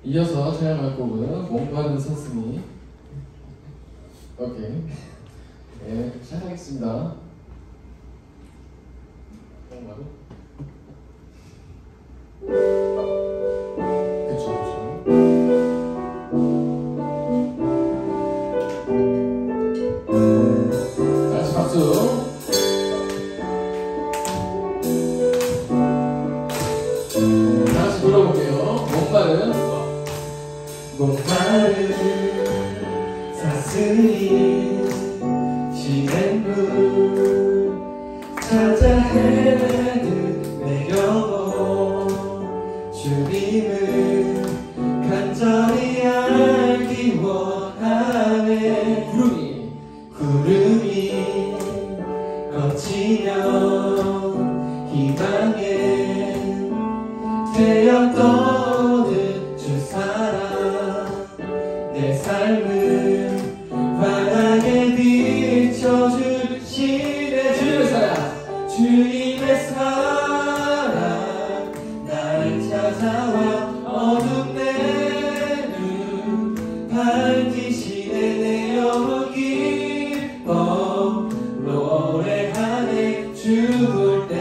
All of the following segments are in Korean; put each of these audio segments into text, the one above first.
이어서 촬영할 곡은 몸가는 서슴이. 오케이. 네, 시작하겠습니다. 몸가루. 그쵸. 다시 박수. 다시 불러볼게요. 몸가는. 목마른 사슬이 시냇물 찾아 헤매는 내 영혼 주님을 간절히 알기 원하네. 구름이 거치면 희망에 태양 떠오른 주 사랑 내 삶을 환하게 비춰주시네. 주님의 사랑, 주님의 사랑 날 찾아와 어둠 내 눈 밝히시네. 내 영혼 기뻐 노래하네. 죽을 때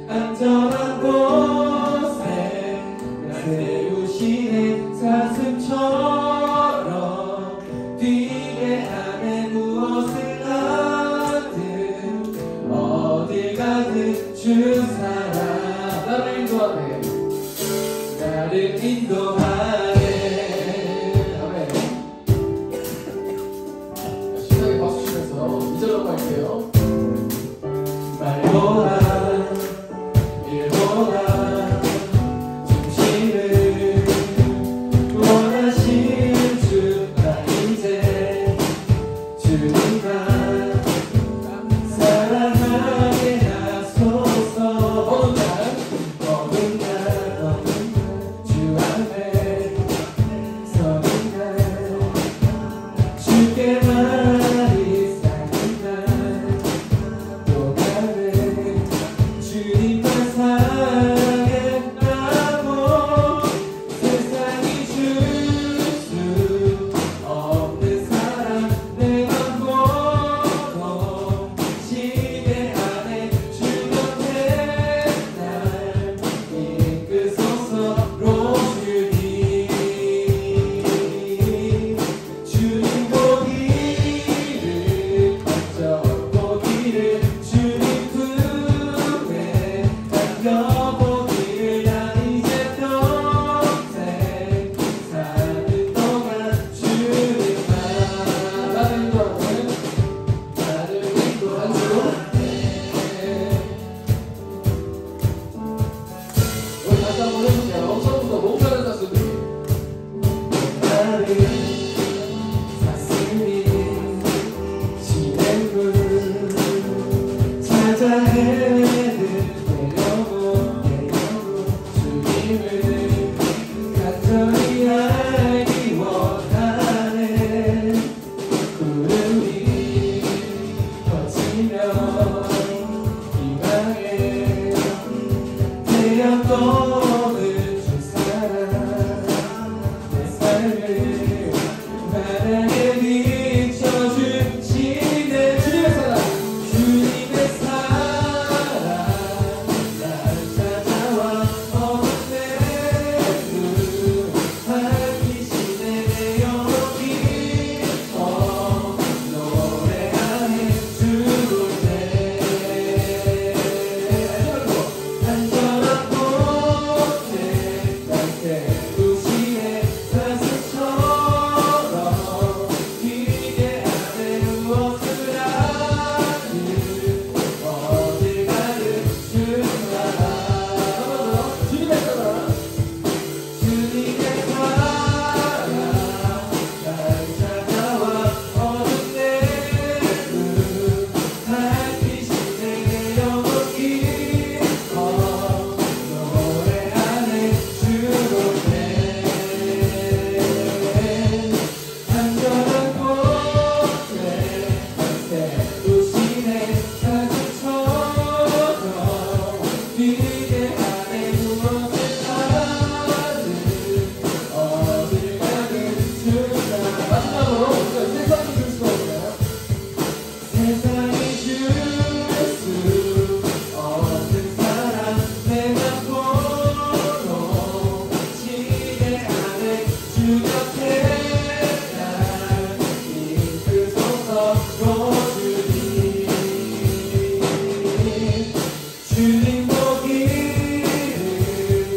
안전한 곳에 세우시네. 사슴처럼 뛰게 하네. 무엇을 하든 어딜 가든 주 사랑 나를 인도하네. 나를 인도하네. 아멘. 신나게 박수 치면서 2절로 갈게요. 말보다 일보다 중심을 원하시는 주 나 이제 주님 사랑하게 하소서. 어느 날 주 앞에 서는 날 주께만이 사는 날 또 가네. 주님만 사랑했다고 세상이 줄 수 없는 사랑 내가 보고 시계 안에 주 곁에 날 이끄소서. 주님 주님 보기를 저 보기를 주님 품에 안겨보기를 나 이제 평생 사는 동안 주님만 나를 인도하는 나를 인도하네. 우리 다시 한번 해볼게요. 처음부터 목표를 땄습니다. 나를 사슴이 진행을 찾아 헤매려고 주님을 간절히 알기 원하네. 구름이 거치며 희망에 태양 떠오는 주 사랑 내 삶을 환하게 비춰준 시대 주님의 사랑 주님의 사랑 날 찾아와 어둠에 눈 밝히시네. 내 영혼이 노래하네 주로네. 안전한 곳에 날 세우시네. 사슴처럼 기대하네. 무엇을 하든 어딜 가든 주님만 주님의 사랑 주님의 사랑 날 찾아와 어둠에 눈 밝히시네. 내 영혼이 노래하네 주로네. 안전한 곳에 날 세우시네. 사슴처럼 기대하네. 무엇을 하든 어딜 가든 주님만 마지막으로 우리가 세상이 줄 수가 없어요. 세상이 줄 수 없는 사랑 내가 보고 시계 안에 주 곁에 날 이끄소서. 주님 주님 보기를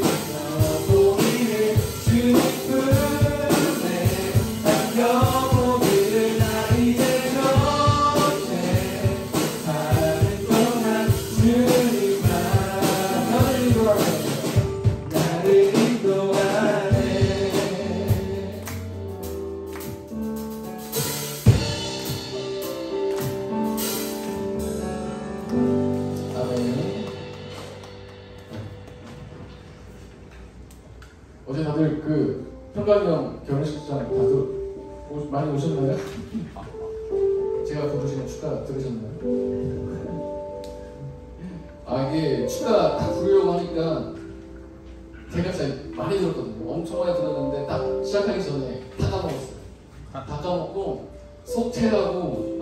나 보기를 주님 품에 안겨보기를 나 이제 곁에 사는 동안 주님만 나를 인도하네. 아멘. 어제 다들 그 평강령 결혼식장 다들 많이 오셨나요? 제가 부르시는 축가 들으셨나요? 아 이게 축가 딱 부르려고 하니까 제가 진짜 많이 들었거든요. 엄청 많이 들었는데 딱 시작하기 전에 다 까먹었어요. 다 까먹고 속태하고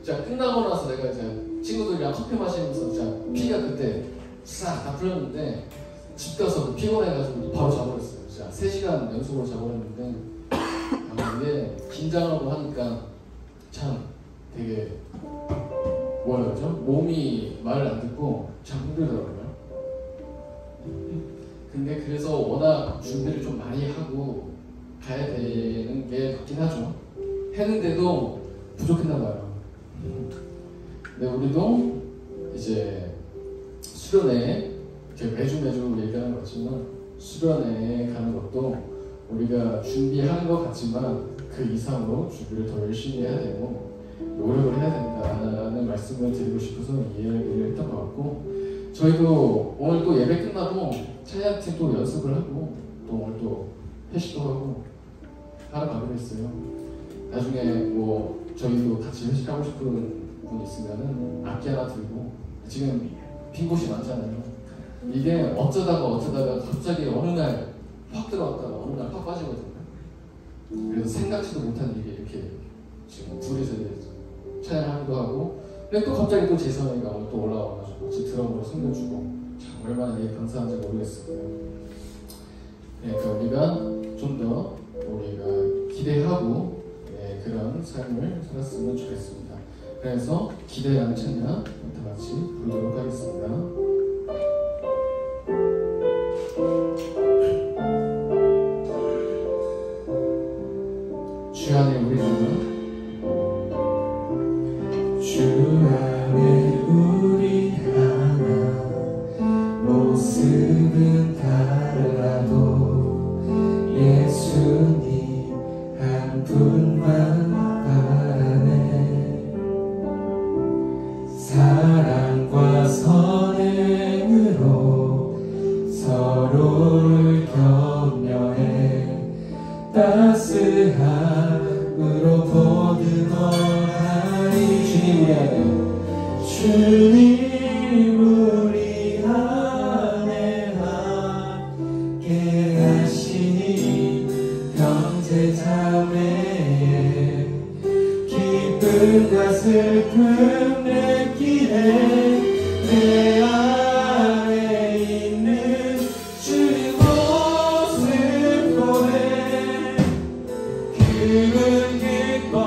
제가 끝나고 나서 내가 이제 친구들이랑 커피 마시면서 제가 피가 그때 싹 다 풀렸는데 집 가서 피곤해가지고 바로 자버렸어요. 진짜 3시간 연속으로 자버렸는데 이게 긴장하고 하니까 참 되게 뭐라 그러죠? 몸이 말을 안 듣고 참 힘들더라고요. 근데 그래서 워낙 준비를 좀 많이 하고 가야 되는 게 맞긴 하죠. 했는데도 부족했나 봐요. 근데 우리도 이제 수련회, 제가 매주 얘기하는 것 같지만 수련회에 가는 것도 우리가 준비하는 것 같지만 그 이상으로 준비를 더 열심히 해야 되고 노력을 해야 말씀을 드리고 싶어서 이야기를 했던 것 같고, 저희도 오늘 또 예배 끝나고 찬양팀 또 연습을 하고 또 오늘 또 회식도 하고 하러 가기로 했어요. 나중에 뭐 저희도 같이 회식하고 싶은 분 있으면은 악기 하나 들고, 지금 빈 곳이 많잖아요. 이게 어쩌다가 갑자기 어느 날 확 들어왔다가 어느 날 확 빠지거든요. 그래서 생각지도 못한 일이 이렇게 지금 둘이서 찬양하기도 하고, 근데 또 갑자기 또 재선이가 오늘 또 올라와가지고 같이 드럼으로 섬겨주고, 참 얼마나 이게 감사한지 모르겠어요. 그러니까 우리가 좀 더 우리가 기대하고 그런 삶을 살았으면 좋겠습니다. 그래서 기대라는 찬양 다 같이 부르도록 하겠습니다. 주 안에 우리는 주 안에 우리 하나 모습은 달라도 예수님 한 분만 바라네. 사랑과 선행으로 서로를 격려해 따스함으로 보듬어가리. 주님 우리 안에 함께 하시니 형제자매의 기쁨과 슬픔 느끼네. 내 안에 있는 주님 모습 보내 그분 기뻐하시네.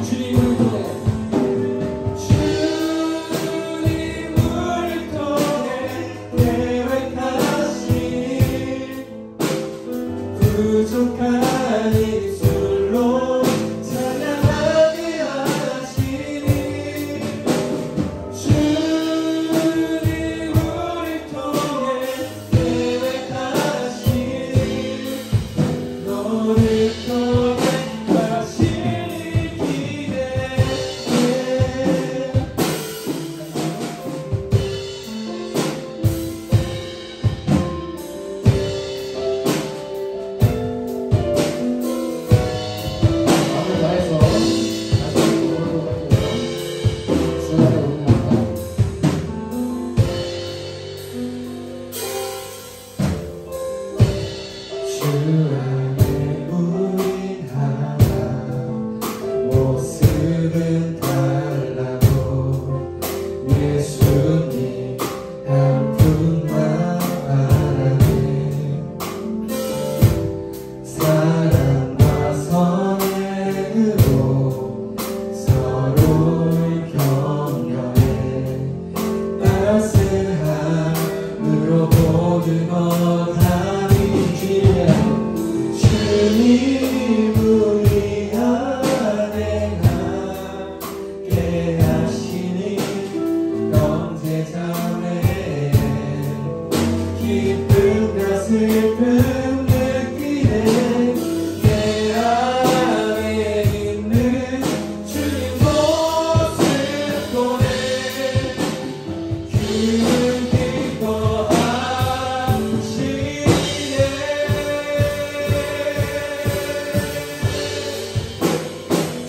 주님을 통해 계획하신 부족한 입술로 찬양하게 하시니. 주님 우리 통해 계획하시니 너를 통해 하시니 기대해. 마음을 다해서 다시 한번 부르도록 할게요. 주 안에 우리는 하나. 주 안에 우린 하나 모습은 달라도 예수님 한 분만 바라네. 사랑과 선행으로 서로를 격려해 따스함으로 보듬어가리. 주님 우리 안에 함께 하시니 형제자매의 기쁨과 슬픔 느끼네. 내 안에 있는 주님 모습 보내 그분 기뻐하시네.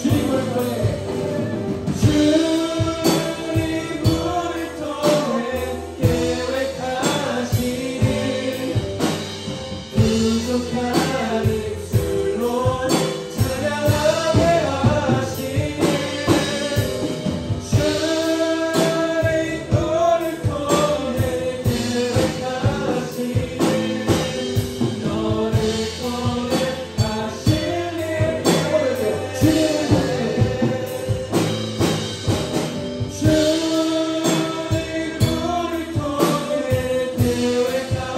주님을 통해 계획하시니 부족한 입술로 찬양하게 하시니. 주님 우리 통해 계획하시니 너를 통해 하시니. 주님 우리 통해 계획하시니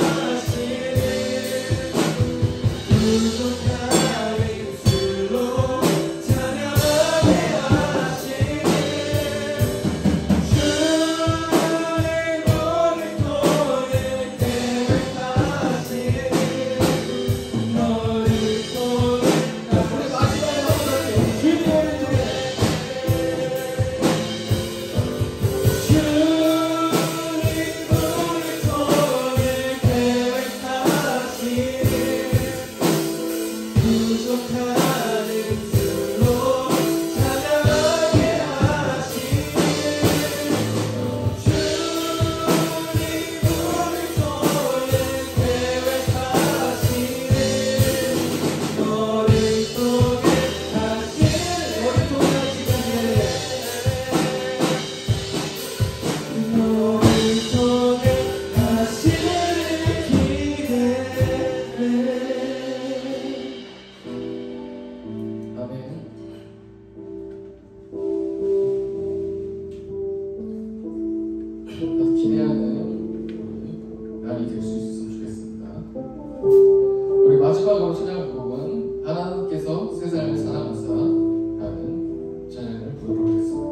마지막으로 찬양할 곡은 하나님께서 세상을 사랑하사라는 찬양을 부르도록 하겠습니다.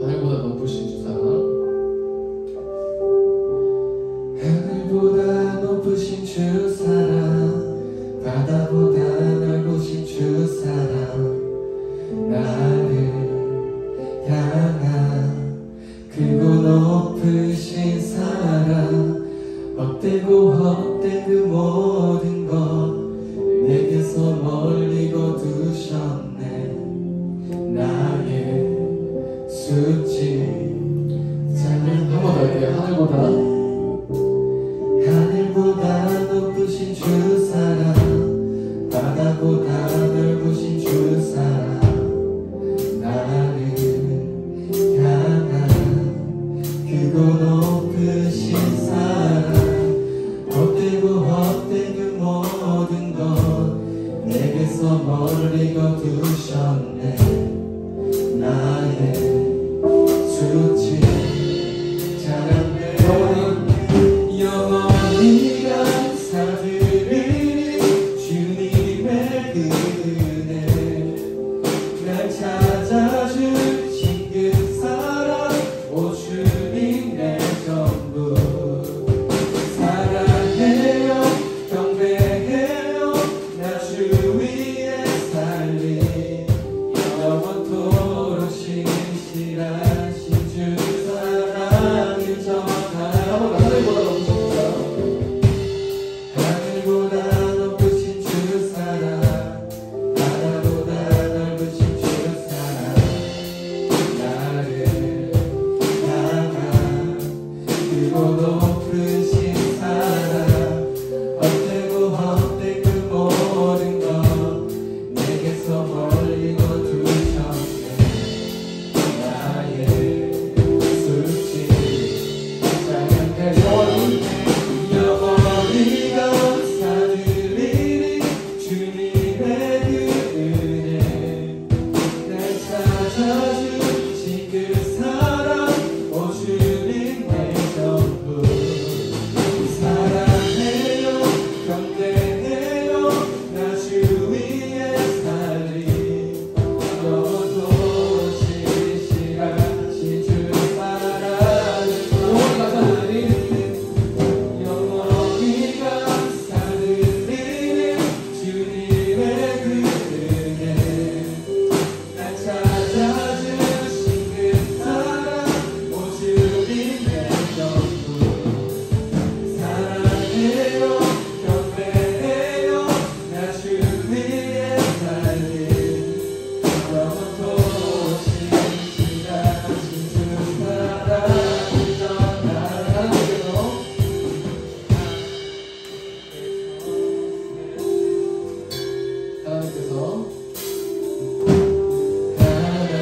하늘보다 높으신 주 사랑, 하늘보다 높으신 주 사랑, 바다보다 넓으신 주 사랑, 나를 향한 크고 높으신 사랑, 헛되고 헛된 그 모든 것 내게서 멀리 거두셨네. 나의 수치 한 번 더 할게요. 하늘보다 높으신 주 사랑, 바다보다 넓으신 주 사랑, 나를 향한 크고 높으신 사랑, 헛되고 헛된 그 모든 것 내게서 멀리 거두셨네. 나의 수치 자랑해 영원히 감사드리니 주님의 그 은혜, 날 찾아주신 그 사랑, 오 주님 내 전부. 사랑해요 경배해요 나 주 위에 살리, 영원토록 신실하신 주 사랑을 전하라. 하늘보다 높으신 주 사랑, 바다보다 넓으신 주 사랑, 나를 향한 크고 높으신 사랑, 헛되고 헛된 그 모든 것 내게서 멀리 거두셨네. 나의 수치 찬양해 영원히 감사드리니 주님의 그 은혜, 날 찾아주신 그 사랑, 오 주님 내 전부. 사랑해요 경배해요 나 주 위에 살리, 영원토록 신실하신 주 사랑을 전하리. 영원히 감사드리니 주님의 그 은혜, 날 찾아주신 그 사랑, 오 주님 내 전부. 사랑해요 경배해요 나 주 위에 살리, 영원토록 신실하신 주 사랑을 전하라.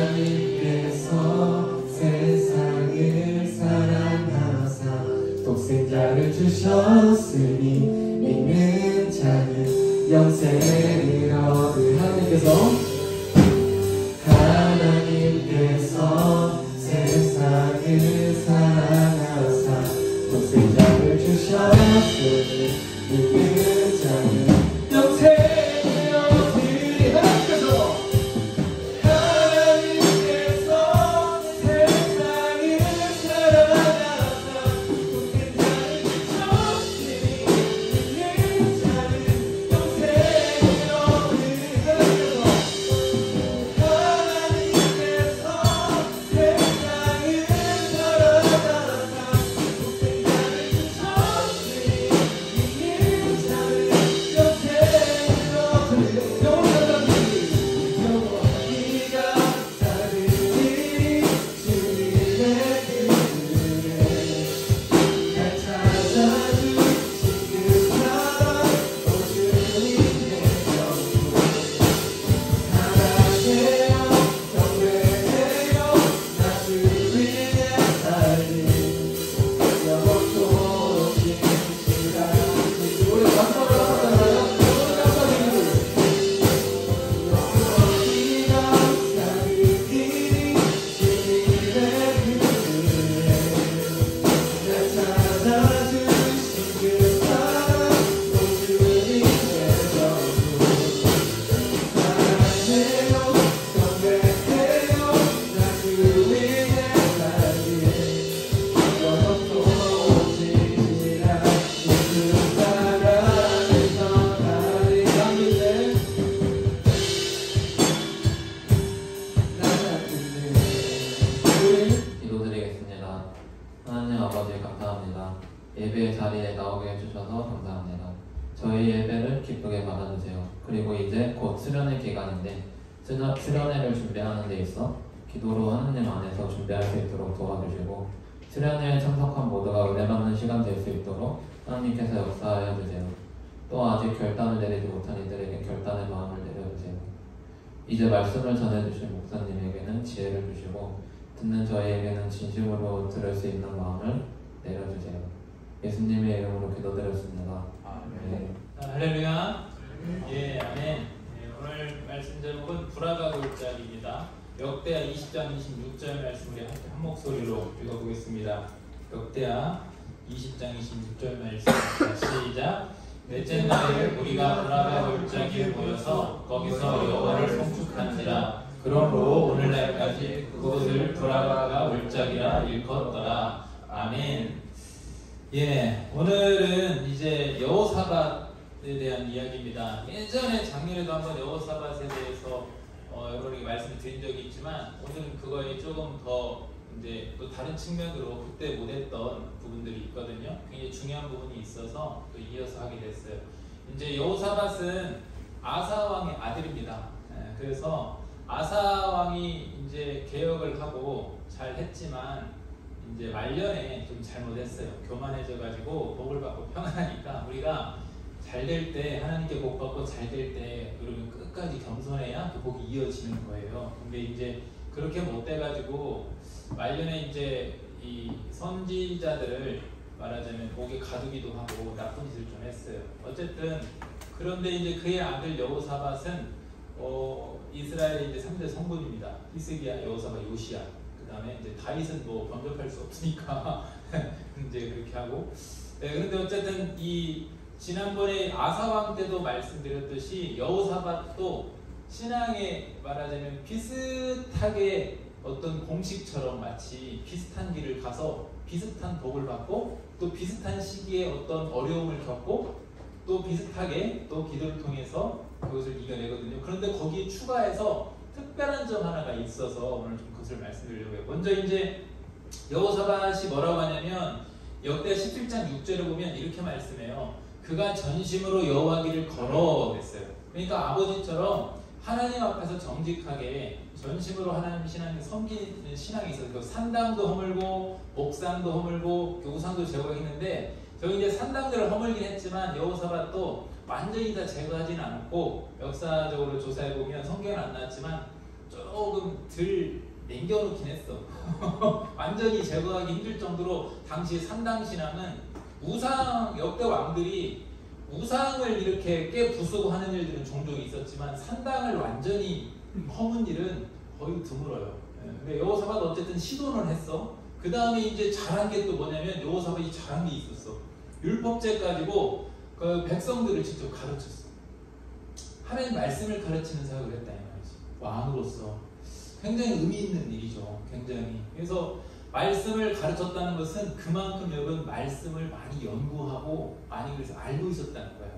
하나님께서 세상을 사랑하사 독생자를 주셨으니 믿는 자는 영생을 얻으. 하나님께서 세상을 사랑하사 독생자를 주셨으니 믿는 자는 영생을 얻으리. 하나님께서 세상을 사랑하사 독생자를 주셨으니 믿는 자는 영생을 얻으리. 하나님께서 세상을 사랑하사 독생자를 주셨으니 믿는 자는 예배 자리에 나오게 해주셔서 감사합니다. 저희 예배를 기쁘게 받아주세요. 그리고 이제 곧 수련회 기간인데 수련회를 준비하는 데 있어 기도로 하느님 안에서 준비할 수 있도록 도와주시고 수련회에 참석한 모두가 은혜 받는 시간 될 수 있도록 하나님께서 역사하여 주세요. 또 아직 결단을 내리지 못한 이들에게 결단의 마음을 내려주세요. 이제 말씀을 전해주신 목사님에게는 지혜를 주시고 듣는 저희에게는 진심으로 들을 수 있는 마음을 내려주세요. 예수님의 이름으로 기도드렸습니다. 아멘. 할렐루야. 예, 아멘. 예, 오늘 말씀 제목은 불화가 골짜기입니다. 역대하 20장 26절 말씀을 한 목소리로 읽어보겠습니다. 역대하 20장 26절 말씀 시작. 넷째 날에 우리가 불화가 골짜기에 모여서 거기서 여호와를 송축한지라. 그러므로 오늘날까지 그곳을 불화가 골짜기라 일컫더라. 아멘. 예, 오늘은 이제 여호사밧에 대한 이야기입니다. 예전에 작년에도 한번 여호사밧에 대해서 여러분에게 말씀을 드린 적이 있지만 오늘은 그거에 조금 더 이제 또 다른 측면으로 그때 못했던 부분들이 있거든요. 굉장히 중요한 부분이 있어서 또 이어서 하게 됐어요. 이제 여호사밧은 아사 왕의 아들입니다. 그래서 아사 왕이 이제 개혁을 하고 잘 했지만 이제 말년에 좀 잘못했어요. 교만해져가지고 복을 받고 평안하니까 우리가 잘 될 때 하나님께 복 받고 잘 될 때 여러분 끝까지 겸손해야 그 복이 이어지는 거예요. 근데 이제 그렇게 못 돼가지고 말년에 이제 이 선지자들을 말하자면 목에 가두기도 하고 나쁜 짓을 좀 했어요. 어쨌든 그런데 이제 그의 아들 여호사밧은 이스라엘의 이제 3대 성군입니다. 히스기야, 여호사밧, 요시야. 그 다음에 이제 다윗은 뭐 범접할 수 없으니까 이제 그렇게 하고. 네, 그런데 어쨌든 이 지난번에 아사왕 때도 말씀드렸듯이 여호사밧도 신앙에 말하자면 비슷하게 어떤 공식처럼 마치 비슷한 길을 가서 비슷한 복을 받고 또 비슷한 시기에 어떤 어려움을 겪고 또 비슷하게 또 기도를 통해서 그것을 이겨내거든요. 그런데 거기에 추가해서 특별한 점 하나가 있어서 오늘 좀 그것을 말씀드리려고 해요. 먼저 이제 여호사밧이 뭐라고 하냐면 역대 17장 6절을 보면 이렇게 말씀해요. 그가 전심으로 여호와 길을 걸어냈어요. 그러니까 아버지처럼 하나님 앞에서 정직하게 전심으로 하나님 신앙을 섬기는 신앙이 있어요. 그 산당도 허물고 목상도 허물고 우상도 제거했는데 저기 이제 산당들을 허물긴 했지만 여호사밧도 완전히 다 제거하지는 않았고 역사적으로 조사해 보면 성경은 안 나왔지만 조금 덜 남겨놓긴 했어. 완전히 제거하기 힘들 정도로 당시 산당 신앙은 우상 역대 왕들이 우상을 이렇게 깨부수고 하는 일들은 종종 있었지만 산당을 완전히 허문 일은 거의 드물어요. 근데 여호사밧 어쨌든 시도는 했어. 그 다음에 이제 잘한 게 또 뭐냐면 여호사밧이 잘한 게 있었어. 율법제 가지고 그 백성들을 직접 가르쳤어. 하나님 말씀을 가르치는 사역을 했다 이 말이지. 왕으로서 굉장히 의미 있는 일이죠. 굉장히. 그래서 말씀을 가르쳤다는 것은 그만큼 여러분 말씀을 많이 연구하고 많이 그래서 알고 있었다는 거야.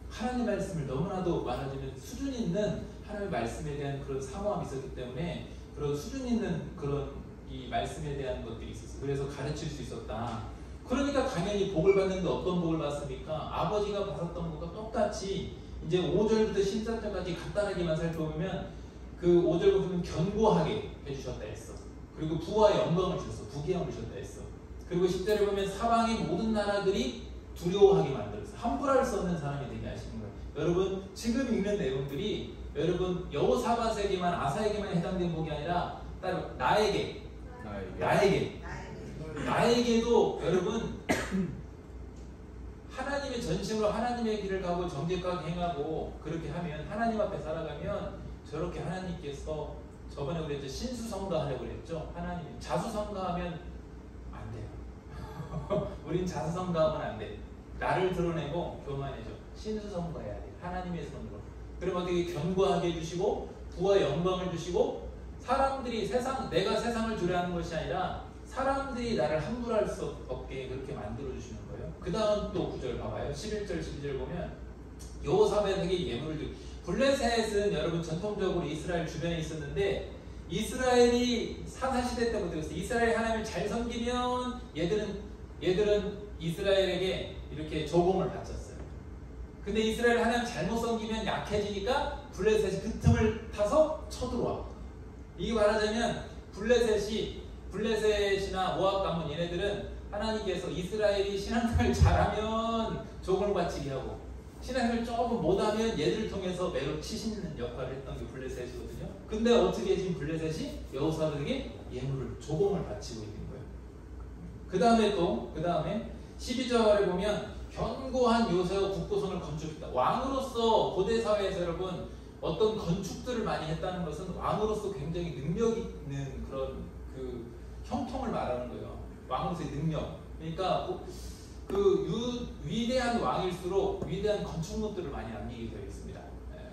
하나님 말씀을 너무나도 말하자면 수준 있는 하나님의 말씀에 대한 그런 사모함이 있었기 때문에 그런 수준 있는 그런 이 말씀에 대한 것들이 있었어. 그래서 가르칠 수 있었다. 그러니까 당연히 복을 받는데 어떤 복을 받습니까? 아버지가 받았던 것과 똑같이 이제 5절부터 14절까지 간단하게만 살펴보면 그 5절 보면 견고하게 해주셨다 했어. 그리고 부와 영광을 주셨어. 부귀함을 주셨다 했어. 그리고 10절에 보면 사방의 모든 나라들이 두려워하게 만들었어. 함부로 할 수 없는 사람이 되게 하시는 거예요. 여러분 지금 읽는 내용들이 여러분 여호사밧에게만 아사에게만 해당된 복이 아니라 따로 나에게도 여러분 하나님의 전심으로 하나님의 길을 가고 정직하게 행하고 그렇게 하면 하나님 앞에 살아가면 저렇게 하나님께서 저번에 우리 이제 신수성가하려고 그랬죠. 하나님 자수성가하면 안 돼요. 우린 자수성가하면 안 돼. 나를 드러내고 교만해져. 신수성가해야 돼. 하나님의 손으로. 그럼 어떻게 견고하게 해주시고 부와 영광을 주시고 사람들이 내가 세상을 두려워하는 것이 아니라 사람들이 나를 함부로 할 수 없게 그렇게 만들어주시는 거예요. 그 다음 또 9절 봐봐요. 11절 12절 보면 여호사밧에게 예물을 주고 블레셋은 여러분 전통적으로 이스라엘 주변에 있었는데 이스라엘이 사사시대 때부터 있어요. 이스라엘 하나님을 잘 섬기면 얘들은 얘들은 이스라엘에게 이렇게 조공을 바쳤어요. 근데 이스라엘 하나님 잘못 섬기면 약해지니까 블레셋이 그 틈을 타서 쳐들어와. 이게 말하자면 블레셋이나 모압 가문 얘네들은 하나님께서 이스라엘이 신앙생활을 잘하면 조공을 바치게 하고 신앙생활을 조금 못하면 얘들을 통해서 매로 치시는 역할을 했던 게 블레셋이거든요. 근데 어떻게 지금 블레셋이 여호사밧에게 예물을 조공을 바치고 있는 거예요. 그 다음에 12절에 보면 견고한 요새와 국고성을 건축했다. 왕으로서 고대 사회에서 여러분 어떤 건축들을 많이 했다는 것은 왕으로서 굉장히 능력 있는 그런 그 형통을 말하는 거예요. 왕으로서의 능력. 그러니까 위대한 왕일수록 위대한 건축물들을 많이 남기게 되어 있습니다.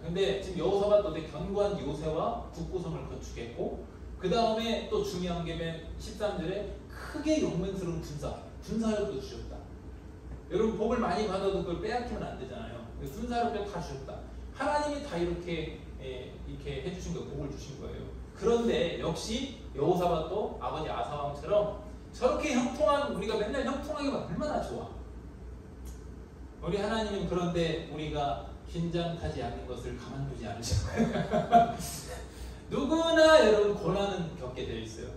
근데 지금 여호사밧도 되게 견고한 요새와 국고성을 건축했고 그 다음에 또 중요한 게 13절에 크게 용맹스러운 군사력도 주셨다. 여러분 복을 많이 받아도 그걸 빼앗기면 안 되잖아요. 군사력도 다 주셨다. 하나님이 다 이렇게 해주신 거예요. 복을 주신 거예요. 그런데 역시 여호사밧도 아버지 아사왕처럼 저렇게 형통한 우리가 맨날 형통하기만 얼마나 좋아. 우리 하나님은 그런데 우리가 긴장하지 않는 것을 가만두지 않으셨어요. 누구나 여러분 고난은 겪게 되어 있어요.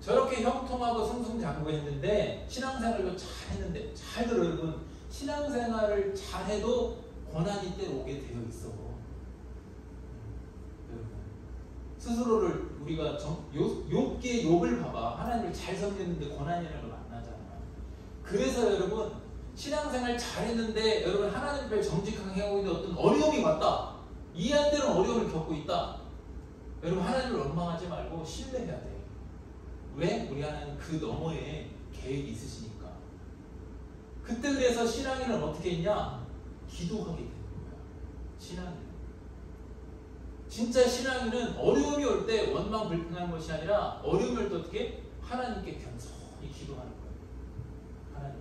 저렇게 형통하고 승승장구했는데 신앙생활도 잘했는데 잘 들어요 여러분. 신앙생활을 잘해도 고난이 때로 오게 되어 있어. 스스로를 우리가 욥을 봐봐. 하나님을 잘 섬겼는데 고난이라는 걸 만나잖아. 그래서 여러분 신앙생활 잘했는데 여러분 하나님 앞에 정직하게 하고 있는데 어떤 어려움이 왔다. 이해 안 되는 어려움을 겪고 있다. 여러분 하나님을 원망하지 말고 신뢰해야 돼. 왜? 우리 하나님 그 너머에 계획이 있으시니까. 그때 그래서 신앙인은 어떻게 했냐? 기도하게 되는 거야. 신앙인. 진짜 신앙인은 어려움이 올 때 원망 불평하는 것이 아니라 어려움이 올 때 어떻게? 하나님께 겸손히 기도하는 거예요. 하나님.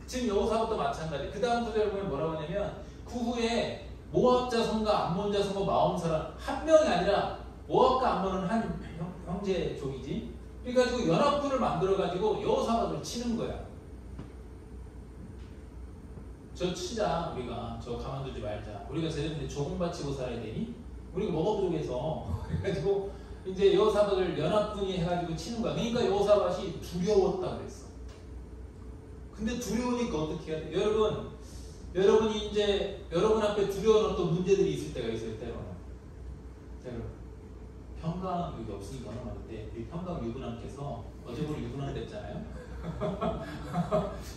지금 여호사밧도 마찬가지. 그 다음 구절에 보면 뭐라고 하냐면 그 후에 모압 자손과 암몬 자손과 마온 사람 한 명이 아니라 모압과 암몬은 한 형제족이지. 그래가지고 연합군을 만들어가지고 여호사밧을 치는 거야. 저 치자 우리가. 저 가만두지 말자. 우리가 제대로 조공 바치고 살아야 되니? 우리가 뭐가 부족해서 그래가지고 이제 여호사밧을 연합군이 해가지고 치는 거야. 그러니까 여호사밧이 두려웠다 그랬어. 근데 두려우니까 어떻게 해야 돼? 여러분이 이제 여러분 앞에 두려운 어떤 문제들이 있을 때가 있어요. 때로는. 평강 여기 없으니까 말인데 우리 평강 유부남께서 어제 우리 유부남 됐잖아요.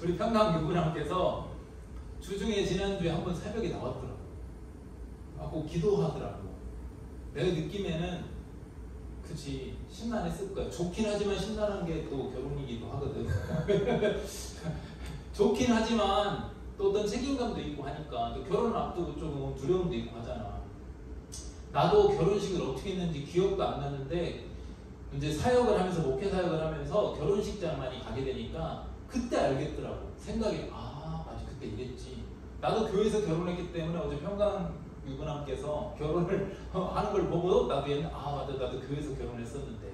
우리 평강 유부남께서 주중에 지난주에 한번 새벽에 나왔더라고. 꼭 기도하더라고. 내가 느낌에는 그치 심란했을 거야. 좋긴 하지만 심란한 게 또 결혼이기도 하거든. 좋긴 하지만 또 어떤 책임감도 있고 하니까 또 결혼을 앞두고 조금 두려움도 있고 하잖아. 나도 결혼식을 어떻게 했는지 기억도 안 나는데 이제 사역을 하면서 목회 사역을 하면서 결혼식장 많이 가게 되니까 그때 알겠더라고. 생각이 맞아 그때 이랬지. 나도 교회에서 결혼했기 때문에 어제 평강 유부남께서 결혼을 하는 걸 보고 나도 맞아 나도 교회에서 결혼했었는데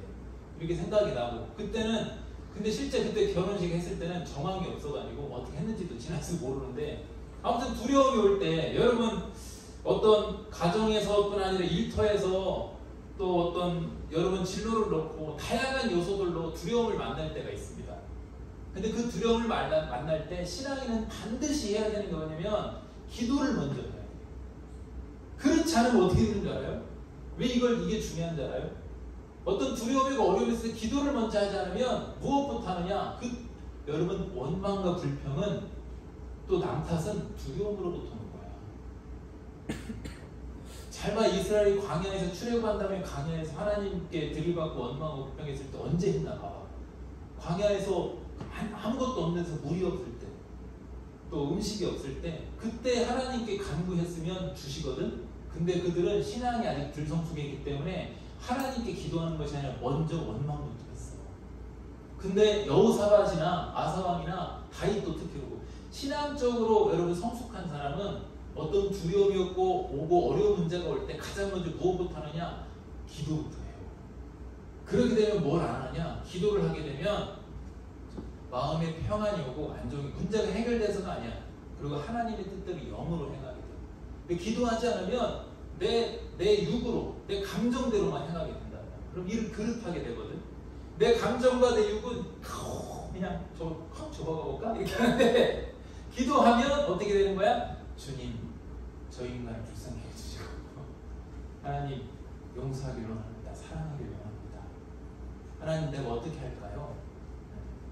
이렇게 생각이 나고 그때는 근데 실제 그때 결혼식 했을 때는 정한 게 없어가지고 어떻게 했는지도 지나서 모르는데 아무튼 두려움이 올 때 여러분 어떤 가정에서뿐 아니라 일터에서 또 어떤 여러분 진로를 놓고 다양한 요소들로 두려움을 만날 때가 있습니다. 근데 그 두려움을 만날 때 신앙인은 반드시 해야 되는 게 뭐냐면 기도를 먼저 해야 돼요. 그렇지 않으면 어떻게 되는 줄 알아요? 왜 이게 중요한 줄 알아요? 어떤 두려움이고 어려움이 있을 때 기도를 먼저 하지 않으면 무엇부터 하느냐? 여러분 원망과 불평은 또 남 탓은 두려움으로부터 오는 거야. 잘 봐. 이스라엘이 광야에서 출애굽한 다음에 광야에서 하나님께 들이받고 원망하고 불평했을 때 언제 했나 봐. 광야에서 아무것도 없는 데서 물이 없을 때 또 음식이 없을 때 그때 하나님께 간구했으면 주시거든. 근데 그들은 신앙이 아직 들성숙했기 때문에 하나님께 기도하는 것이 아니라 먼저 원망부터 했어. 근데 여호사밧이나 아사왕이나 다윗도 특히 그러고 신앙적으로 여러분 성숙한 사람은 어떤 두려움이 오고 어려운 문제가 올 때 가장 먼저 무엇부터 하느냐? 기도부터 해요. 그렇게 되면 뭘 안 하냐? 기도를 하게 되면 마음의 평안이 오고 안정이, 문제가 해결돼서가 아니야. 그리고 하나님의 뜻대로 영으로 행하게 돼. 근데 기도하지 않으면 내 육으로, 내 감정대로만 행하게 된다. 그럼 일을 그릇하게 되거든. 내 감정과 내 육은 그냥 확 접어가볼까? 이렇게 하는데 기도하면 어떻게 되는 거야? 주님, 저 인간을 불쌍히 해주시고 하나님 용서하기를 원합니다. 사랑하기를 원합니다. 하나님 내가 어떻게 할까요?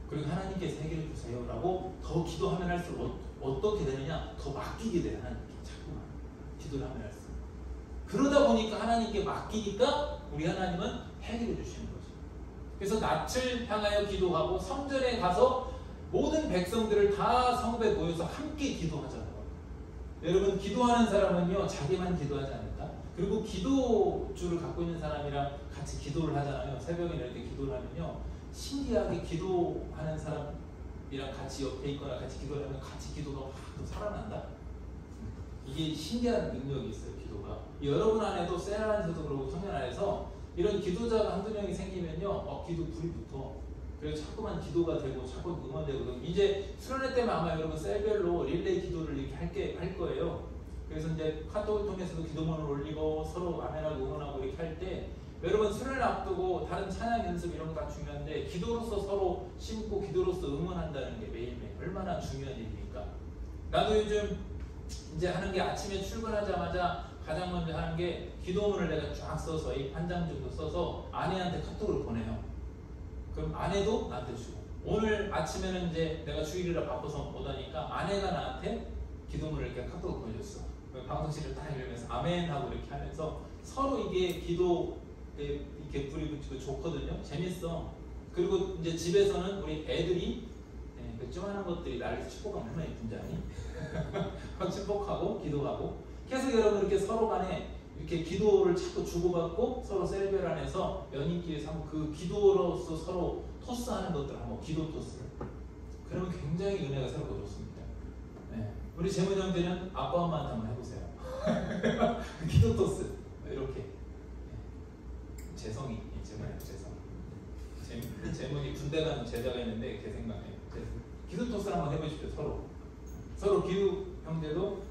그리고 하나님께서 해결해 주세요 라고 더 기도하면 할수록 어떻게 되느냐? 더 맡기게 돼. 하나님께 자꾸만 기도를 하면 할수록. 그러다 보니까 하나님께 맡기니까 우리 하나님은 해결해 주시는 거죠. 그래서 낯을 향하여 기도하고 성전에 가서 모든 백성들을 다 성벽에 모여서 함께 기도하잖아요. 여러분 기도하는 사람은요 자기만 기도하지 않는다. 그리고 기도주를 갖고 있는 사람이랑 같이 기도를 하잖아요. 새벽에 이렇게 기도를 하면요 신기하게 기도하는 사람이랑 같이 옆에 있거나 같이 기도를 하면 같이 기도가 확 또 살아난다. 이게 신기한 능력이 있어요. 기도가 여러분 안에도 셀 안에서도 그렇고 청년 안에서 이런 기도자가 한두 명이 생기면요 기도 불이 붙어. 그래서 자꾸만 기도가 되고 자꾸 응원되고. 이제 수련회 때문에 아마 여러분 셀별로 릴레이 기도를 이렇게 할 거예요. 그래서 이제 카톡을 통해서도 기도문을 올리고 서로 아멘하고 응원하고 이렇게 할 때 여러분 수련회 앞두고 다른 찬양 연습 이런 거 다 중요한데 기도로서 서로 심고 기도로서 응원한다는 게 매일매일 얼마나 중요한 일입니까? 나도 요즘 이제 하는 게 아침에 출근하자마자 가장 먼저 하는 게 기도문을 내가 쫙 써서 한 장 정도 써서 아내한테 카톡을 보내요. 그럼 아내도 나한테 주고. 오늘 아침에는 이제 내가 주일이라 바빠서 못 하니까 아내가 나한테 기도문을 이렇게 카톡을 보내줬어. 방송실을 딱 읽으면서 아멘 하고 이렇게 하면서 서로 이게 기도에 이렇게 불이 붙이고 좋거든요. 재밌어. 그리고 이제 집에서는 우리 애들이 그 조그마한 것들이 나를 축복하면 얼마나 예쁜지 아니? 축복하고 기도하고 계속 여러분 이렇게 서로 간에 이렇게 기도를 자꾸 주고받고 서로 셀별 안에서 연인끼리 삼고 그 기도로서 서로 토스하는 것들 한번 기도 토스. 그러면 굉장히 은혜가 새롭고 좋습니다. 네. 우리 재문 형제는 아빠 엄마한테 한번 해보세요. 기도 토스 이렇게. 네. 재성이 재문이 군대 가는 제자가 있는데 걔 생각해. 기도 토스를 한번 해보십시오. 서로 기도 형제도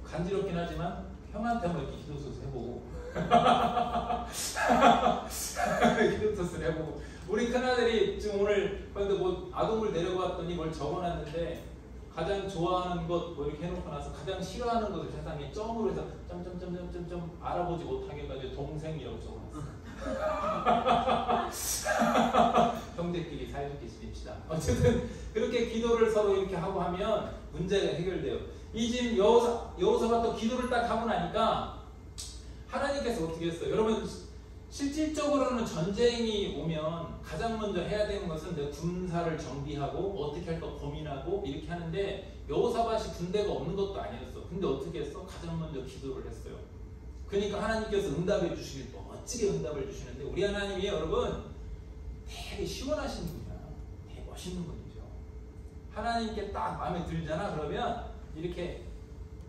간지럽긴 하지만 형한테 한번 이렇게 기도 토스 해보고 기도 토스를 해보고. 우리 큰아들이 지금 오늘 근데 뭐 아동을 데리고 왔더니 뭘 적어놨는데 가장 좋아하는 것 뭐 이렇게 해놓고 나서 가장 싫어하는 것을 세상에 점으로 해서 점점점점점 알아보지 못하게 해가지고 동생이라고 적어놨어. 형제끼리 사이좋게 지냅시다. 어쨌든 그렇게 기도를 서로 이렇게 하고 하면 문제가 해결돼요. 이 지금 여호사가 또 기도를 딱 하고 나니까 하나님께서 어떻게 했어요? 여러분 실질적으로는 전쟁이 오면 가장 먼저 해야 되는 것은 내 군사를 정비하고 어떻게 할까 고민하고 이렇게 하는데 여호사밧이 군대가 없는 것도 아니었어. 근데 어떻게 했어? 가장 먼저 기도를 했어요. 그러니까 하나님께서 응답해 주시길 또 멋지게 응답을 주시는데 우리 하나님이 여러분 되게 시원하신 분이야. 되게 멋있는 분이죠. 하나님께 딱 마음에 들잖아. 그러면 이렇게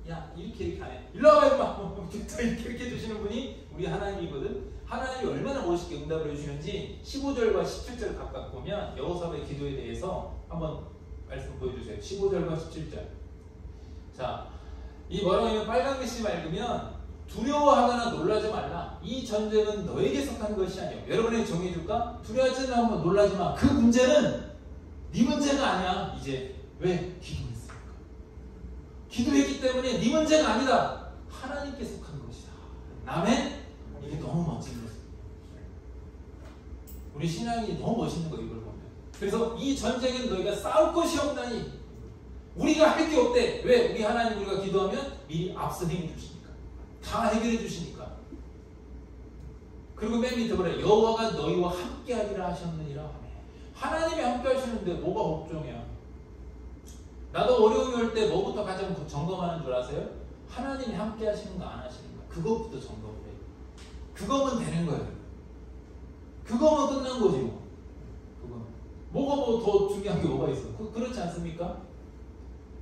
야 이렇게 안 해. 일로 와봐 임마. 이렇게 해주시는 분이 우리 하나님이거든. 하나님이 얼마나 멋있게 응답을 해주시는지 15절과 17절 각각 보면 여호사밧의 기도에 대해서 한번 말씀 보여주세요. 15절과 17절. 자, 이 뭐라고 하면 빨간 글씨만 읽으면 두려워하거나 놀라지 말라. 이 전쟁은 너에게 속한 것이 아니오. 여러분에게 정해줄까? 두려워하지 마, 놀라지 마. 그 문제는 네 문제가 아니야. 이제 왜? 기도했으니까. 기도했기 때문에 네 문제가 아니다. 하나님께 속한 것이다. 아멘? 이게 너무 멋진 거예요. 우리 신앙이 너무 멋있는 거예요. 이걸 보면. 그래서 이 전쟁은 너희가 싸울 것이 없다니. 우리가 할 게 없대. 왜? 우리 하나님 우리가 기도하면 미리 앞서 행해 주시니까. 다 해결해 주시니까. 그리고 맨 밑에 뭐래? 여호와가 너희와 함께하리라 하셨느니라. 하나님이 함께 하시는데 뭐가 걱정이야? 나도 어려움이 올 때 뭐부터 가장 점검하는 줄 아세요? 하나님이 함께 하시는가 안 하시는가? 그것부터 점검을 해요. 그거면 되는 거예요. 그거면 끝난 거지 뭐. 그거. 뭐가 뭐 더 중요한 게 뭐가 있어? 그렇지 않습니까?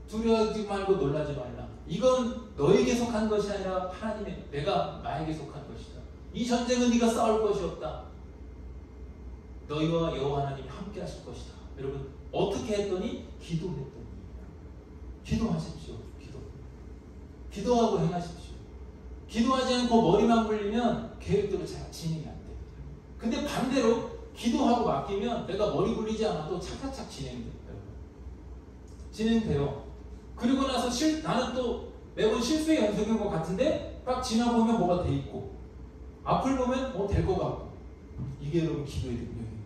두려워하지 말고 놀라지 말라. 이건 너에게 속한 것이 아니라 하나님의 내가 나에게 속한 것이다. 이 전쟁은 네가 싸울 것이 없다. 너희와 여호와 하나님이 함께 하실 것이다. 여러분 어떻게 했더니 기도했더니 기도하십시오. 기도하고 행하십시오. 기도하지 않고 머리만 굴리면 계획대로 잘 진행이 안 돼요. 근데 반대로 기도하고 맡기면 내가 머리 굴리지 않아도 차차차 진행돼요. 진행돼요. 그리고 나서 나는 또 매번 실수의 연속인 것 같은데 딱 지나보면 뭐가 돼 있고 앞을 보면 될 것 같고 이게 여러분 기도의 능력인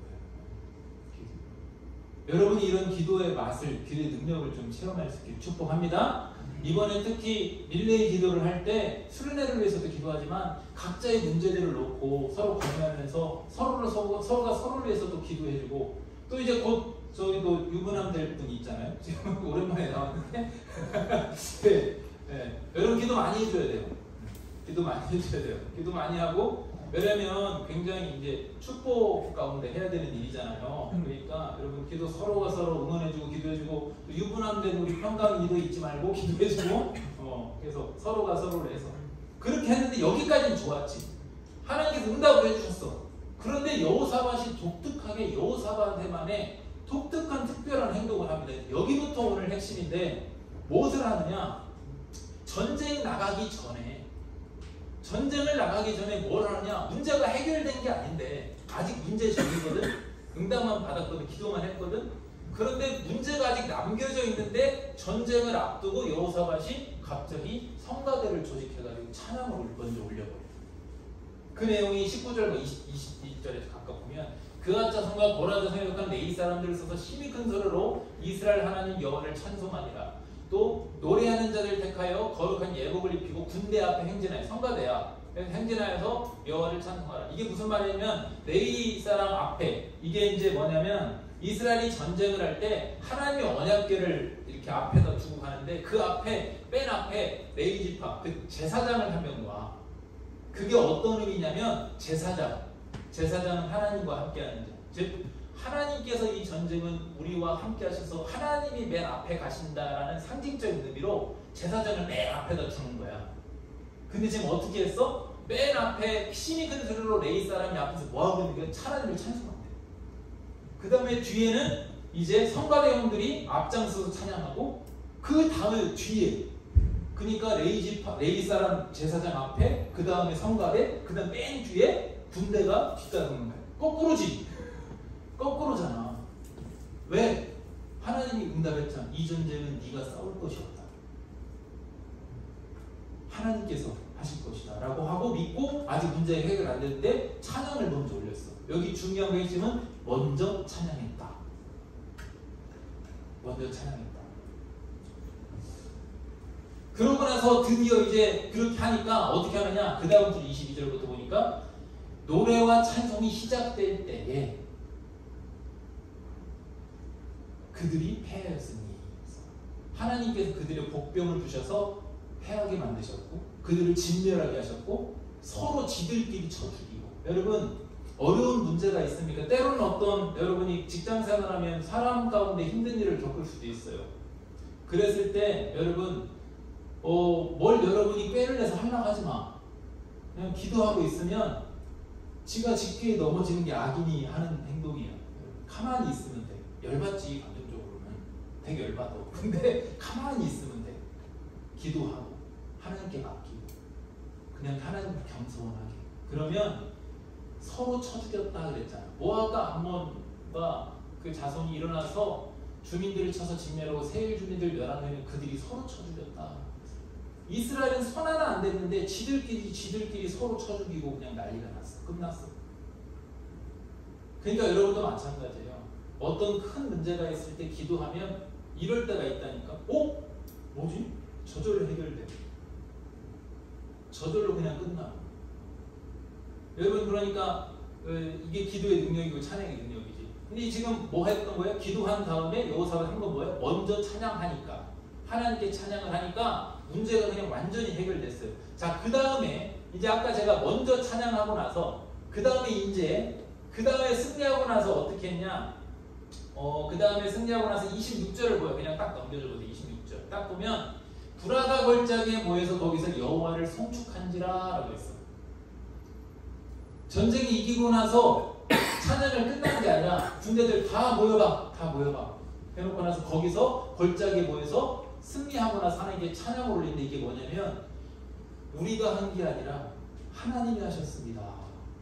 거예요. 여러분이 이런 기도의 맛을, 기도의 능력을 좀 체험할 수 있게 축복합니다. 이번에 특히 릴레이 기도를 할 때 수련회를 위해서도 기도하지만 각자의 문제들을 놓고 서로 공유하면서 서로가 서로를 위해서도 기도해주고 또 이제 곧 저희도 유부남 될 분이 있잖아요. 지금 오랜만에 나왔는데 네. 여러분 기도 많이 해줘야 돼요. 기도 많이 해줘야 돼요. 기도 많이 하고 왜냐면 굉장히 이제 축복 가운데 해야 되는 일이잖아요. 그러니까 여러분 기도 서로가 서로 응원해주고 기도해주고 또 유부남된 우리 평강이도 잊지 말고 기도해주고 계속 서로가 서로를 해서 그렇게 했는데 여기까지는 좋았지. 하나님께서 응답을 해주셨어. 그런데 여호사밧이 독특하게 여호사밧에만의 독특한 특별한 행동을 합니다. 여기부터 오늘 핵심인데 무엇을 하느냐? 전쟁을 나가기 전에 뭘 하느냐? 문제가 해결된 게 아닌데 아직 문제 중이거든. 응답만 받았거든. 기도만 했거든. 그런데 문제가 아직 남겨져 있는데 전쟁을 앞두고 여호사밧이 갑자기 성가대를 조직해가지고 찬양을 먼저 올려버려요. 그 내용이 19절과 22절에 각각 보면 그아짜 성과 고라자 성역한 레위 사람들을 써서 힘이 큰 소리로 이스라엘 하나님 여호와를 찬송하니라. 또 노래하는 자들 택하여 거룩한 예복을 입히고 군대 앞에 행진하여 성가대야 행진하여서 여호와를 찬송하라. 이게 무슨 말이냐면 레위 사람 앞에 이게 이제 뭐냐면 이스라엘이 전쟁을 할 때 하나님의 언약궤를 이렇게 앞에다 두고 가는데 그 앞에 맨 앞에 레위 지파 그 제사장을 한 명 놔. 그게 어떤 의미냐면 제사장은 하나님과 함께하는 자. 즉 하나님께서 이 전쟁은 우리와 함께 하셔서 하나님이 맨 앞에 가신다라는 상징적인 의미로 제사장을 맨 앞에다 두는 거야. 근데 지금 어떻게 했어? 맨 앞에 힘이 큰 소리로 레위 사람이 앞에서 뭐하고 있는 거야? 하나님을 찬송한대. 그 다음에 뒤에는 이제 성가대원들이 앞장서서 찬양하고 그 다음에 뒤에 그러니까 레위 사람 제사장 앞에 그 다음에 성가대 그 다음 맨 뒤에 군대가 뒤따르는 거야. 거꾸로잖아. 왜? 하나님이 응답했잖아. 이 전쟁은 네가 싸울 것이 없다. 하나님께서 하실 것이다 라고 하고 믿고 아직 문제가 해결 안 됐는데 찬양을 먼저 올렸어. 여기 중요한 핵심은 먼저 찬양했다. 그러고 나서 드디어 이제 그렇게 하니까 어떻게 하느냐? 그 다음 줄 22절부터 보니까 노래와 찬송이 시작될 때에 그들이 패하였으니 하나님께서 그들의 복병을 부셔서 패하게 만드셨고 그들을 진멸하게 하셨고 서로 지들끼리 쳐 죽이고. 여러분 어려운 문제가 있습니까? 때로는 어떤 여러분이 직장생활하면 사람 가운데 힘든 일을 겪을 수도 있어요. 그랬을 때 여러분 뭘 여러분이 꾀를 내서 하려고 하지 마. 그냥 기도하고 있으면 지가 직계에 넘어지는 게 악인이 하는 행동이에요. 가만히 있으면 돼. 열받지 감정적으로는 되게 열받아. 근데 가만히 있으면 돼. 기도하고 하나님께 맡기고 그냥 하나님께 겸손하게. 그러면 서로 쳐 죽였다 그랬잖아. 모압과 암몬과 그 자손이 일어나서 주민들을 쳐서 진멸하고 세일 주민들 멸하면 그들이 서로 쳐 죽였다. 이스라엘은 선 하나 안 됐는데 지들끼리 서로 쳐 죽이고 그냥 난리가 났어. 끝났어. 그러니까 여러분도 마찬가지예요. 어떤 큰 문제가 있을 때 기도하면 이럴 때가 있다니까. 뭐지? 저절로 해결돼. 저절로 그냥 끝나. 여러분 그러니까 이게 기도의 능력이고 찬양의 능력이지. 근데 지금 뭐 했던 거예요? 기도한 다음에 여호사밧 한 건 뭐예요? 먼저 찬양하니까 하나님께 찬양을 하니까 문제가 그냥 완전히 해결됐어요. 자, 그 다음에 이제 아까 제가 먼저 찬양하고 나서 그 다음에 승리하고 나서 어떻게 했냐? 그 다음에 승리하고 나서 26절을 보여. 그냥 딱 넘겨줘보세요. 26절 딱 보면 브라가 골짜기에 모여서 거기서 여호와를 송축한지라 라고 했어. 전쟁이 이기고 나서 찬양을 끝나는 게 아니라 군대들 다 모여봐, 다 모여봐 해놓고 나서 거기서 골짜기에 모여서 승리하고 나서 하나님께 찬양을 올리는데 이게 뭐냐면 우리가 한 게 아니라 하나님이 하셨습니다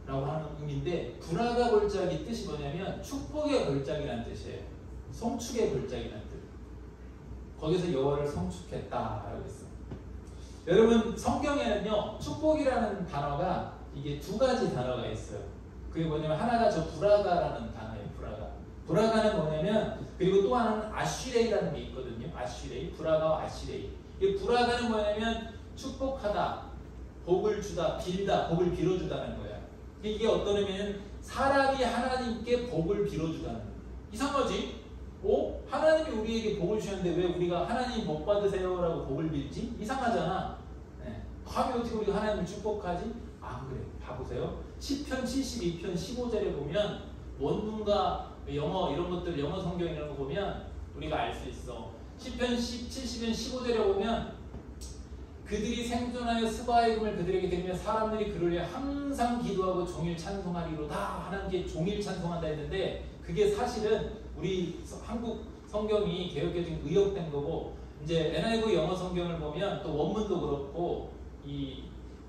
라고 하는 의미인데, 브라가 골짜기 뜻이 뭐냐면 축복의 골짜기라는 뜻이에요. 성축의 골짜기라는 뜻. 거기서 여호와를 성축했다라고 했어요. 여러분 성경에는요 축복이라는 단어가 이게 두 가지 단어가 있어요. 그게 뭐냐면 하나가 저 브라가라는 단어예요. 브라가는 뭐냐면, 그리고 또 하나는 아쉬레이라는 게 있거든요. 아쉬레이, 브라가와 아쉬레이. 이 브라가는 뭐냐면 축복하다, 복을 주다, 빌다, 복을 빌어주다는 거야. 이게 어떤 의미는 사람이 하나님께 복을 빌어주다는 거야. 이상하지? 하나님이 우리에게 복을 주셨는데 왜 우리가 하나님 복 받으세요 라고 복을 빌지? 이상하잖아. 네. 감히 어떻게 우리가 하나님을 축복하지? 안 그래. 봐보세요. 시편 72편 15절에 보면 원문과 영어 이런 것들, 영어 성경 이런 거 보면 우리가 알 수 있어. 시편 70편 15절에 보면 그들이 생존하여 스바의 금을 그들에게 드리며 사람들이 그를 위해 항상 기도하고 종일 찬송하리로다. 하나님께 종일 찬송한다 했는데 그게 사실은 우리 한국 성경이 개역개정이 의역된 거고, 이제 NIV 영어 성경을 보면 또 원문도 그렇고 이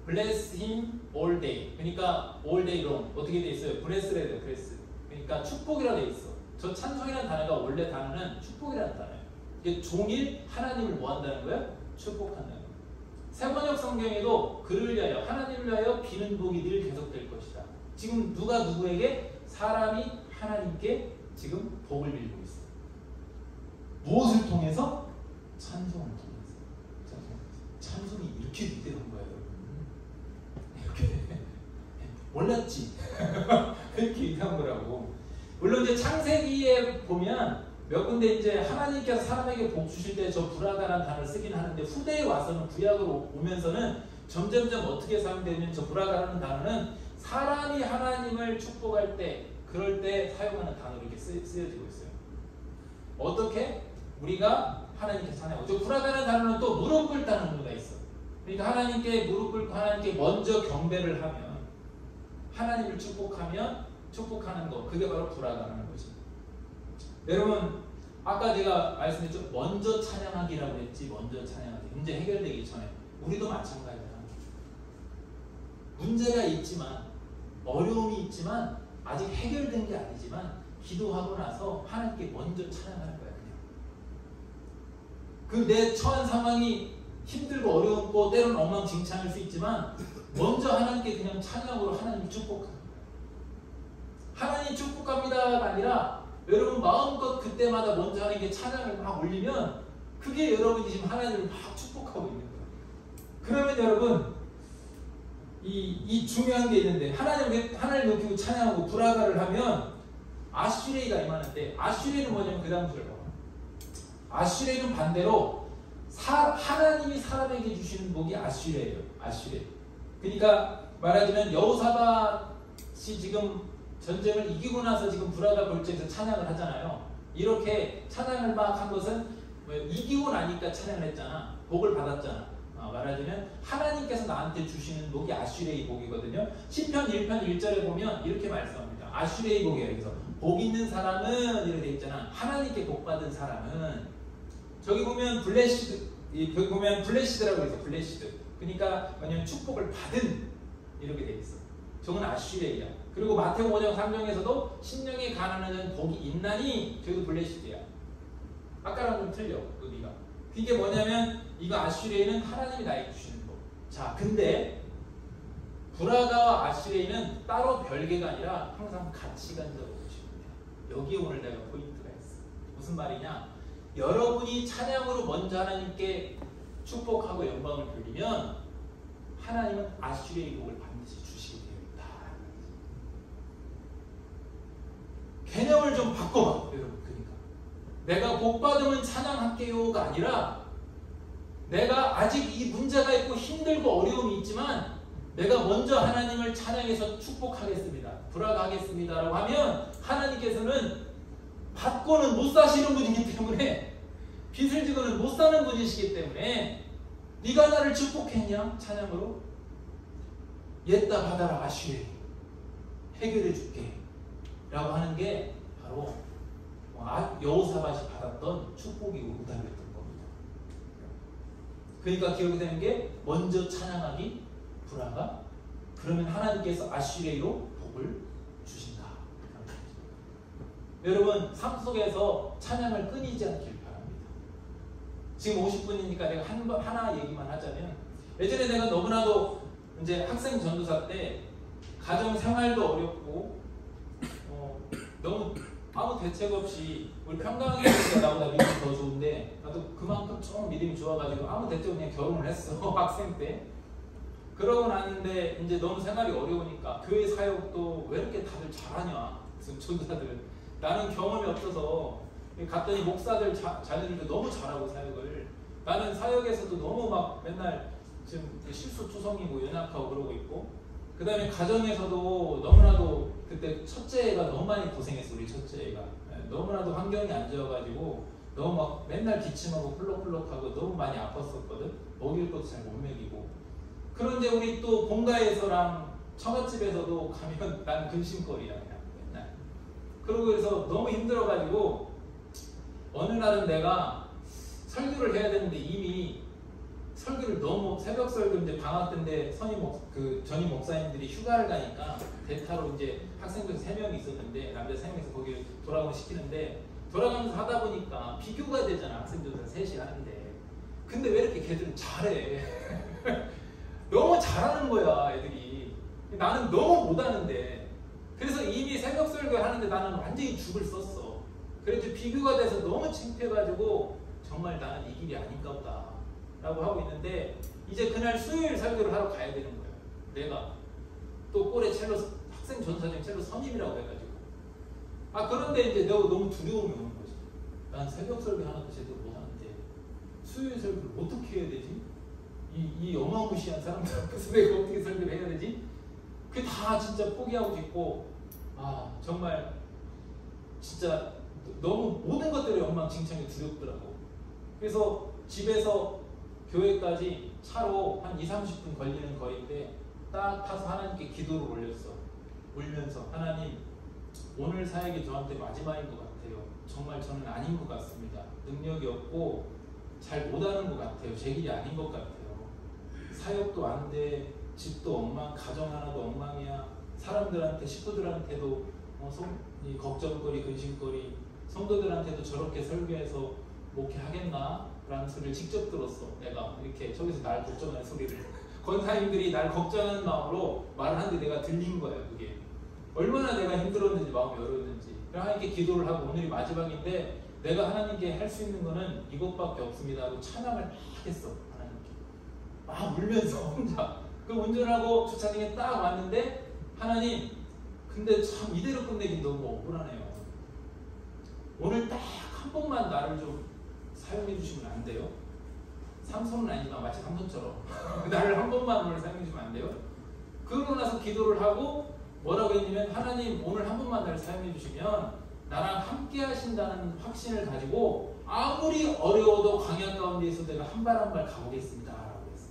bless him all day, 그러니까 all day long 어떻게 돼 있어요? bless래 돼요. bless. 그러니까 축복이라 돼 있어. 저 찬송이라는 단어가 원래 단어는 축복이라는 단어예요. 이게 종일 하나님을 뭐 한다는 거야? 축복한다는 거야. 세번역 성경에도 그를 위하여, 하나님을 위하여 비는 복이 늘 계속될 것이다. 지금 누가 누구에게? 사람이 하나님께 지금 복을 빌고 있어. 무엇을 통해서? 찬송을 통해서. 찬송이 이렇게 위대한 거야, 여러분. 이렇게 몰랐지? 이렇게 위대한 거라고. 물론 이제 창세기에 보면 몇 군데 이제 하나님께서 사람에게 복 주실 때 저 브라가라는 단어를 쓰긴 하는데, 후대에 와서는 구약으로 오면서는 점점점 어떻게 사용되면 저 브라가라는 단어는 사람이 하나님을 축복할 때, 그럴 때 사용하는 단어로 이렇게 쓰여지고 있어요. 어떻게? 우리가 하나님께 찬양하고, 저 브라가라는 단어는 또 무릎 꿇다는 의미가 있어. 그러니까 하나님께 무릎 꿇고 하나님께 먼저 경배를 하면, 하나님을 축복하는 거, 그게 바로 브라가라는 거지. 여러분 아까 제가 말씀드렸죠. 먼저 찬양하기라고 했지. 먼저 찬양하기. 문제 해결되기 전에. 우리도 마찬가지야. 문제가 있지만, 어려움이 있지만, 아직 해결된 게 아니지만 기도하고 나서 하나님께 먼저 찬양하는 거야. 그냥 그 내 처한 상황이 힘들고 어려웠고 때로는 엉망진창일 수 있지만 먼저 하나님께 그냥 찬양으로 하나님 축복하는 거야. 하나님 축복합니다가 아니라 여러분 마음껏 그때마다 먼저 하나님께 찬양을 막 올리면 그게 여러분이 지금 하나님을 막 축복하고 있는 거예요. 그러면 여러분 이 중요한 게 있는데, 하나님 높이고 찬양하고 브라가를 하면 아슈레이가 임하는데, 아슈레이는 뭐냐면 그 다음 줄을 봐봐. 아슈레이는 반대로 하나님이 사람에게 주시는 복이 아슈레예요. 아슈레. 그러니까 말하자면 여호사밧이 지금 전쟁을 이기고 나서 지금 브라가 골짜기에서 찬양을 하잖아요. 이렇게 찬양을 막 한 것은 이기고 나니까 찬양을 했잖아. 복을 받았잖아. 말하자면 하나님께서 나한테 주시는 복이 아슈레이 복이거든요. 시편 1편 1절에 보면 이렇게 말씀합니다. 아슈레이 복이에요. 그래서 복 있는 사람은 이렇게 돼 있잖아. 하나님께 복 받은 사람은, 저기 보면 블레시드, 여기 보면 블레시드라고 해서 블레시드. 그러니까 뭐냐면 축복을 받은 이렇게 돼 있어. 저건 아슈레이야. 그리고 마태복음 5장 3장에서도 심령이 가난한 복이 있나니, 저기도 블레시드야. 아까랑 좀 틀려 의미가. 이게 뭐냐면 이거 아슈레이는 하나님이 나에게 주시는 복. 자, 근데 브라가와 아슈레이는 따로 별개가 아니라 항상 같이 간다고 보시면 돼요. 여기에 오늘 내가 포인트가 있어. 무슨 말이냐? 여러분이 찬양으로 먼저 하나님께 축복하고 영광을 돌리면 하나님은 아슈레이 복을 반드시 주시게 되어 있다. 개념을 좀 바꿔봐, 여러분. 내가 복 받으면 찬양할게요가 아니라, 내가 아직 이 문제가 있고 힘들고 어려움이 있지만 내가 먼저 하나님을 찬양해서 축복하겠습니다, 브라가하겠습니다 라고 하면 하나님께서는 받고는 못 사시는 분이기 때문에, 빚을 지고는 못 사는 분이시기 때문에, 네가 나를 축복했냐? 찬양으로? 옛다 받아라 아쉬레, 해결해 줄게. 라고 하는 게 바로 여호사밧이 받았던 축복이고 응답이었던 겁니다. 그러니까 기억이 되는 게 먼저 찬양하기 불화가 그러면 하나님께서 아슈레이로 복을 주신다. 여러분 삶 속에서 찬양을 끊이지 않길 바랍니다. 지금 50분이니까 내가 하나 얘기만 하자면 예전에 내가 너무나도 이제 학생 전도사 때 가정 생활도 어렵고 너무 아무 대책 없이 우리 평강에서 나보다 믿음이 더 좋은데 나도 그만큼 좀 믿음이 좋아가지고 아무 대책 없이 그냥 결혼을 했어. 학생 때. 그러고 나는데 이제 너무 생활이 어려우니까 교회 사역도 왜 이렇게 다들 잘하냐 무슨 전도사들은 나는 경험이 없어서 갔더니 목사들 자녀들도 너무 잘하고 사역을 나는 사역에서도 너무 막 맨날 지금 실수투성이고 연약하고 그러고 있고 그 다음에 가정에서도 너무나도 그때 첫째가 너무 많이 고생했어. 우리 첫째가 너무나도 환경이 안 좋아가지고 너무 막 맨날 기침하고 펄럭펄럭하고 너무 많이 아팠었거든. 먹일 것도 잘 못 먹이고 그런데 우리 또 본가에서랑 처갓집에서도 가면 난 근심거리야 그냥 맨날. 그러고 그래서 너무 힘들어가지고 어느 날은 내가 설교를 해야 되는데 이미 설교를 너무 새벽 설교 이제 방학 때인데 전임 목사님들이 휴가를 가니까 대타로 이제 학생들 3명이 있었는데 남자 3명이서 거기 돌아가고 시키는데 돌아가면서 하다 보니까 비교가 되잖아. 학생들 3이 하는데 근데 왜 이렇게 걔들은 잘해. 너무 잘하는 거야 애들이. 나는 너무 못하는데 그래서 이미 새벽 설교 하는데 나는 완전히 죽을 썼어. 그래서 비교가 돼서 너무 창피해가지고 정말 나는 이 길이 아닌가 보다 라고 하고 있는데 이제 그날 수요일 설교를 하러 가야 되는 거예요. 내가 또 꼴에 학생 전사님 첼로 선임이라고 해가지고 그런데 이제 내가 너무 두려움이 오는 거지. 난 새벽 설교 하나도 제대로 못하는데 수요일 설교를 어떻게 해야 되지? 이 어마무시한 사람들 앞에서 내가 어떻게 설교를 해야 되지? 그게 다 진짜 포기하고 싶고 정말 진짜 너무 모든 것들이 엉망진창이 두렵더라고. 그래서 집에서 교회까지 차로 한 20-30분 걸리는 거리인데 딱 타서 하나님께 기도를 올렸어. 울면서 하나님 오늘 사역이 저한테 마지막인 것 같아요. 정말 저는 아닌 것 같습니다. 능력이 없고 잘 못하는 것 같아요. 제 길이 아닌 것 같아요. 사역도 안 돼. 집도 엉망, 가정 하나도 엉망이야. 사람들한테, 식구들한테도 이 걱정거리, 근심거리. 성도들한테도 저렇게 설교해서 목회하겠나? 라는 소리를 직접 들었어. 내가 이렇게 저기서 날 걱정하는 소리를 권사님들이 날 걱정하는 마음으로 말을 하는데 내가 들린 거야. 그게 얼마나 내가 힘들었는지 마음이 어려웠는지. 하나님께 기도를 하고 오늘이 마지막인데 내가 하나님께 할 수 있는 거는 이것밖에 없습니다 하고 찬양을 막 했어. 하나님께 울면서 혼자 그 운전하고 주차장에 딱 왔는데 하나님 근데 참 이대로 끝내긴 너무 억울하네요. 오늘 딱 한 번만 나를 좀 사용해 주시면 안 돼요? 삼손은 아니지만 마치 삼손처럼 나를 한 번만 오늘 사용해 주시면 안 돼요? 그러고 나서 기도를 하고 뭐라고 했냐면 하나님 오늘 한 번만 나를 사용해 주시면 나랑 함께 하신다는 확신을 가지고 아무리 어려워도 광야 가운데에서 내가 한 발 한 발 가보겠습니다 라고 했어.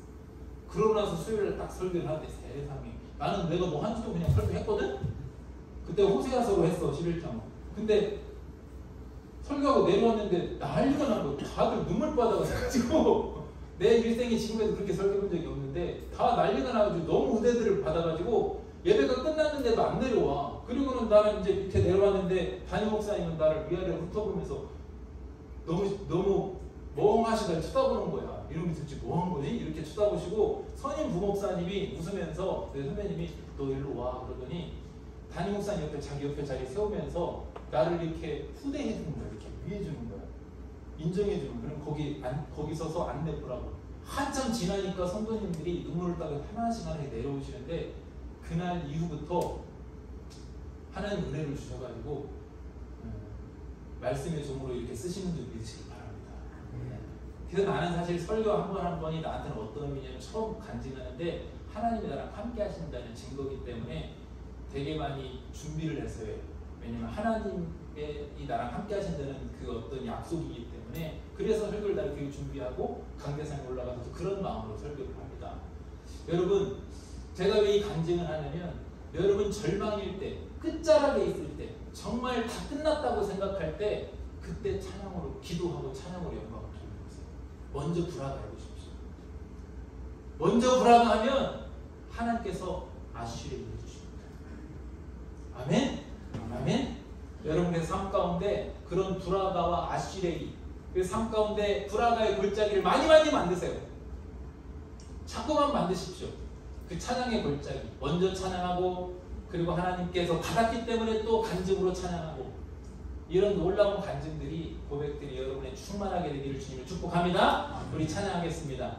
그러고 나서 수요일에 딱 설교를 하는데 세상에 나는 내가 뭐 한 주도 그냥 설교했거든? 그때 호세아서로 했어 11장. 근데 설교하고 내려왔는데 난리가 난 거야. 다들 눈물바다가 돼가지고 내 일생에 지금까지 그렇게 설교한 적이 없는데 다 난리가 나가지고 너무 은혜들을 받아가지고 예배가 끝났는데도 안 내려와. 그리고는 나는 이제 밑에 내려왔는데 담임 목사님은 나를 위아래로 훑어보면서 너무 멍하시다 쳐다보는 거야. 이러면서 지금 뭐 한 거지? 이렇게 쳐다보시고 선임 부목사님이 웃으면서 내 선배님이 너 일로 와 그러더니 담임 목사님 옆에 자기 옆에 자리 세우면서 나를 이렇게 후대해 주는 거야. 이렇게 위해 주는 거야. 인정해 주는 거야. 그럼 거기 서서 안내 보라고. 한참 지나니까 성도님들이 눈물을 따고 하나씩 내려오시는데 그날 이후부터 하나님 은혜를 주셔가지고 말씀의 종으로 이렇게 쓰시는 줄 믿으시기 바랍니다. 그래서 나는 사실 설교 한 번 한 번이 나한테는 어떤 의미냐면 처음 간증하는데 하나님이 나랑 함께 하신다는 증거이기 때문에 되게 많이 준비를 했어요. 왜냐면 하나님이 나랑 함께 하신다는 그 어떤 약속이기 때문에 그래서 설교를 다 이렇게 준비하고 강대상에 올라가서 그런 마음으로 설교를 합니다. 여러분 제가 왜 이 간증을 하냐면 여러분 절망일 때, 끝자락에 있을 때, 정말 다 끝났다고 생각할 때 그때 찬양으로 기도하고 찬양으로 영광을 돌려보세요. 먼저 불화가해 보십시오. 먼저 불화가하면 하나님께서 아수르를 해주십니다. 아멘? 아멘? 여러분의 삶 가운데 그런 불화가와 아수레이, 그 삶 가운데 불화가의 골짜기를 많이 만드세요. 자꾸만 만드십시오. 그 찬양의 골짜기 먼저 찬양하고, 그리고 하나님께서 받았기 때문에 또 간증으로 찬양하고, 이런 놀라운 간증들이, 고백들이 여러분의 충만하게 되기를 주님을 축복합니다. 우리 찬양하겠습니다.